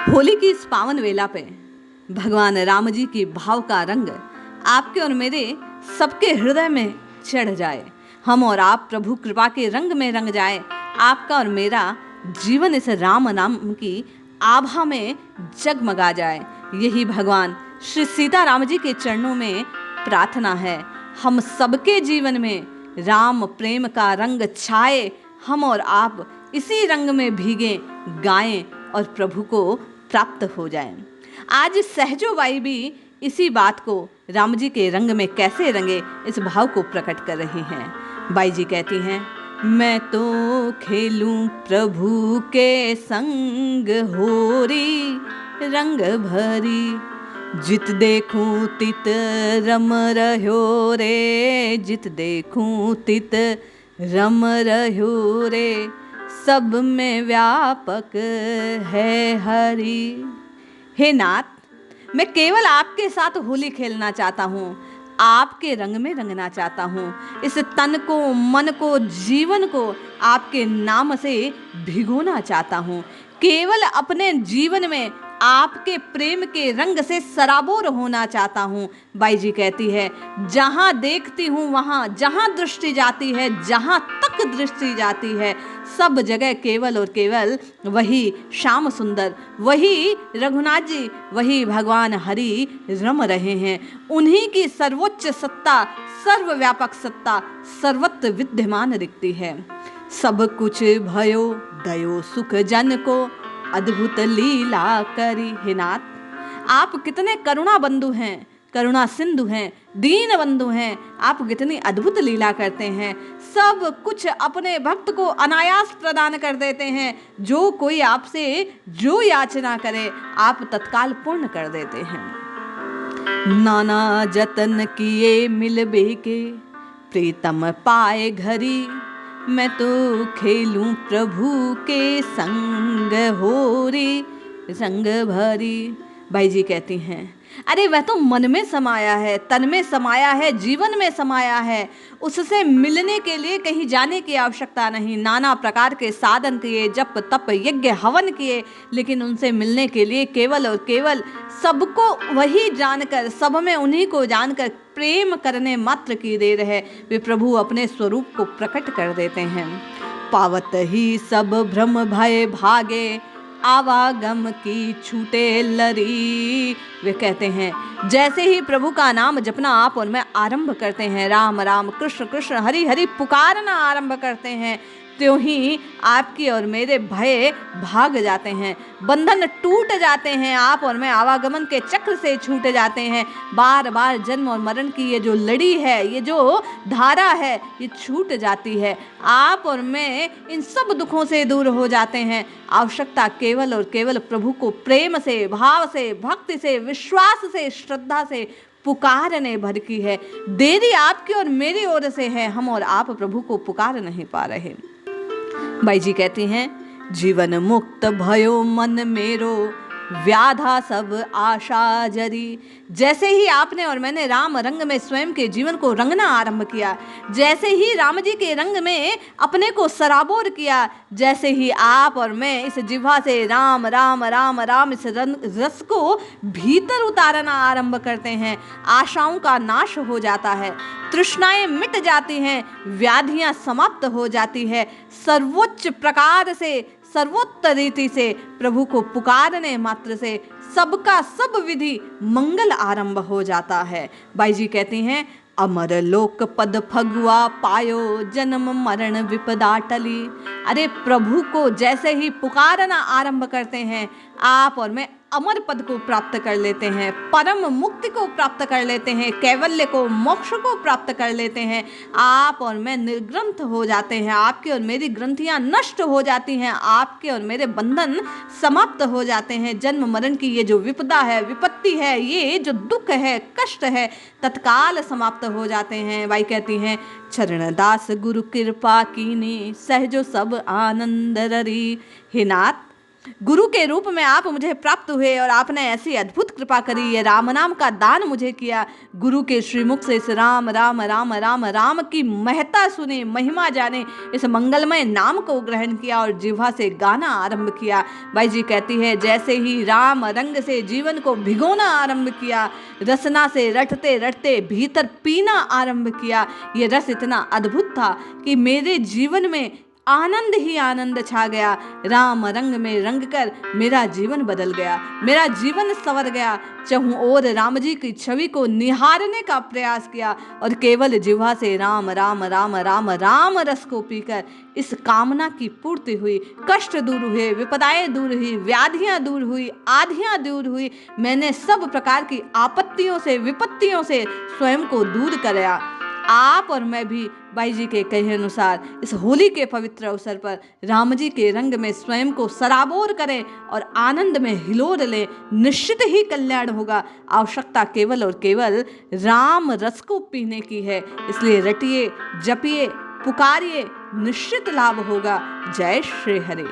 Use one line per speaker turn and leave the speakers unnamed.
होली की इस पावन वेला पे भगवान राम जी की भाव का रंग आपके और मेरे सबके हृदय में चढ़ जाए। हम और आप प्रभु कृपा के रंग में रंग जाए। आपका और मेरा जीवन इस राम नाम की आभा में जगमगा जाए। यही भगवान श्री सीताराम जी के चरणों में प्रार्थना है। हम सबके जीवन में राम प्रेम का रंग छाए। हम और आप इसी रंग में भीगे, गाएं और प्रभु को प्राप्त हो जाएं। आज सहजो बाई भी इसी बात को राम जी के रंग में कैसे रंगे, इस भाव को प्रकट कर रही हैं। बाई जी कहती हैं, मैं तो खेलूं प्रभु के संग होरी रंग भरी, जित देखूं तित रम रह्यो रे, जित देखूं तित रम रह्यो रे, सब में व्यापक है हरि। हे नाथ, मैं केवल आपके साथ होली खेलना चाहता हूँ, आपके रंग में रंगना चाहता हूँ। इस तन को, मन को, जीवन को आपके नाम से भिगोना चाहता हूँ। केवल अपने जीवन में आपके प्रेम के रंग से सराबोर होना चाहता हूँ। बाई जी कहती है, जहाँ देखती हूँ वहाँ, जहाँ दृष्टि जाती है, जहाँ तक दृष्टि जाती है, सब जगह केवल और केवल वही श्याम सुंदर, वही रघुनाथ जी, वही भगवान हरि रम रहे हैं। उन्हीं की सर्वोच्च सत्ता, सर्वव्यापक सत्ता सर्वत्र विद्यमान दिखती है। सब कुछ भयो दयो सुख जन को, अद्भुत लीला करी। हे नाथ, आप कितने करुणा बंधु हैं, करुणा सिंधु हैं, दीन बंधु हैं। आप कितनी अद्भुत लीला करते हैं। सब कुछ अपने भक्त को अनायास प्रदान कर देते हैं। जो कोई आपसे जो याचना करे, आप तत्काल पूर्ण कर देते हैं। नाना जतन किए मिल बेके, प्रीतम पाए घरी, मैं तो खेलूं प्रभु के संग होरी रंग भरी। भाई जी कहती हैं, अरे वह तो मन में समाया है, तन में समाया है, जीवन में समाया है। उससे मिलने के लिए कहीं जाने की आवश्यकता नहीं। नाना प्रकार के साधन किए, जप तप यज्ञ हवन किए, लेकिन उनसे मिलने के लिए केवल और केवल सबको वही जानकर, सब में उन्हीं को जानकर प्रेम करने मात्र की देर है। वे प्रभु अपने स्वरूप को प्रकट कर देते हैं। पावत ही सब भ्रम भय भागे, आवागम की छूटे लरी। वे कहते हैं, जैसे ही प्रभु का नाम जपना आप उनमें आरंभ करते हैं, राम राम कृष्ण कृष्ण हरि हरि पुकारना आरंभ करते हैं, त्यों ही आपकी और मेरे भय भाग जाते हैं, बंधन टूट जाते हैं। आप और मैं आवागमन के चक्र से छूट जाते हैं। बार बार जन्म और मरण की ये जो लड़ी है, ये जो धारा है, ये छूट जाती है। आप और मैं इन सब दुखों से दूर हो जाते हैं। आवश्यकता केवल और केवल प्रभु को प्रेम से, भाव से, भक्ति से, विश्वास से, श्रद्धा से पुकारने भर की है। देरी आपकी और मेरी ओर से है। हम और आप प्रभु को पुकार नहीं पा रहे। बाई जी कहती हैं, जीवन मुक्त भयो मन मेरो, व्याधा सब आशा जरी। जैसे ही आपने और मैंने राम रंग में स्वयं के जीवन को रंगना आरंभ किया, जैसे ही राम जी के रंग में अपने को सराबोर किया, जैसे ही आप और मैं इस जिह्वा से राम राम राम राम इस रस को भीतर उतारना आरंभ करते हैं, आशाओं का नाश हो जाता है, तृष्णाएं मिट जाती हैं, व्याधियां समाप्त हो जाती है। सर्वोच्च प्रकार से, सर्वोत्तर रीति से प्रभु को पुकारने मात्र से सबका सब विधि मंगल आरंभ हो जाता है। बाई जी कहती हैं, अमर लोक पद फगुआ पायो, जन्म मरण विपदा टली। अरे प्रभु को जैसे ही पुकारना आरंभ करते हैं, आप और मैं अमर पद को प्राप्त कर लेते हैं, परम मुक्ति को प्राप्त कर लेते हैं, कैवल्य को, मोक्ष को प्राप्त कर लेते हैं। आप और मैं निर्ग्रंथ हो जाते हैं। आपकी और मेरी ग्रंथियां नष्ट हो जाती हैं। आपके और मेरे बंधन समाप्त हो जाते हैं। जन्म मरण की ये जो विपदा है, विपत्ति है, ये जो दुख है, कष्ट है, तत्काल समाप्त हो जाते हैं। भाई कहती हैं, चरण दास गुरु कृपा कीनी, सहजो सब आनंद ररी। हे नाथ, गुरु के रूप में आप मुझे प्राप्त हुए और आपने ऐसी अद्भुत कृपा करी, ये राम नाम का दान मुझे किया। गुरु के श्रीमुख से इस राम राम राम राम राम की महत्ता सुने, महिमा जाने, इस मंगलमय नाम को ग्रहण किया और जिह्वा से गाना आरंभ किया। बाई जी कहती है, जैसे ही राम रंग से जीवन को भिगोना आरंभ किया, रसना से रटते रटते भीतर पीना आरंभ किया, ये रस इतना अद्भुत था कि मेरे जीवन में आनंद ही आनंद छा गया। राम रंग में रंग कर मेरा जीवन बदल गया, मेरा जीवन संवर गया। चहु ओर राम जी की छवि को निहारने का प्रयास किया और केवल जिह्वा से राम राम राम राम राम रस को पीकर इस कामना की पूर्ति हुई। कष्ट दूर हुए, विपदाएं दूर हुई, व्याधियां दूर हुई, आधियां दूर हुई। मैंने सब प्रकार की आपत्तियों से, विपत्तियों से स्वयं को दूर कराया। आप और मैं भी बाई जी के कहे अनुसार इस होली के पवित्र अवसर पर राम जी के रंग में स्वयं को सराबोर करें और आनंद में हिलोर लें। निश्चित ही कल्याण होगा। आवश्यकता केवल और केवल राम रस को पीने की है। इसलिए रटिए, जपिए, पुकारिए, निश्चित लाभ होगा। जय श्री हरि।